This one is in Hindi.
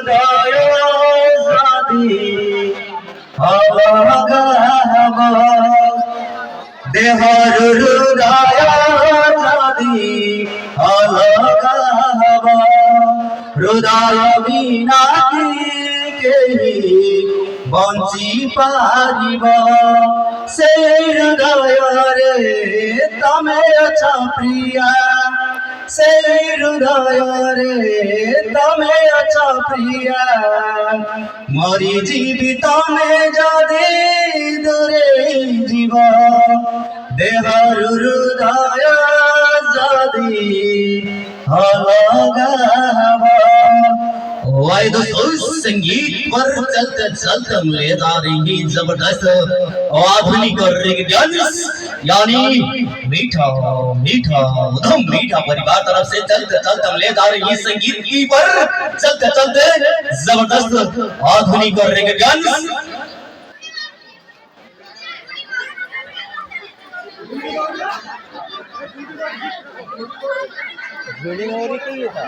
হৃদয় যদি অলগাব দেহর হৃদয় যদি অলগাব হৃদয় বিনা কেহি বঞ্চি পারিব সেই হৃদয়রে তমে অছ প্রিয়া সেই হৃদয়রে তমে অছ প্রিয়া মরি জীবি তমে যদি দূরে জীব দেহর হৃদয় যদি अलगाव वाई दोस्तों संगीत पर चलते चलते मजेदारी जबरदस्त आधुनिक और डांस यानी मीठा मीठा उधम मीठा परिवार तरफ से चलते चलते मजेदारी संगीत की पर चलते चलते जबरदस्त आधुनिक और डांस बिल्डिंग हो रही है।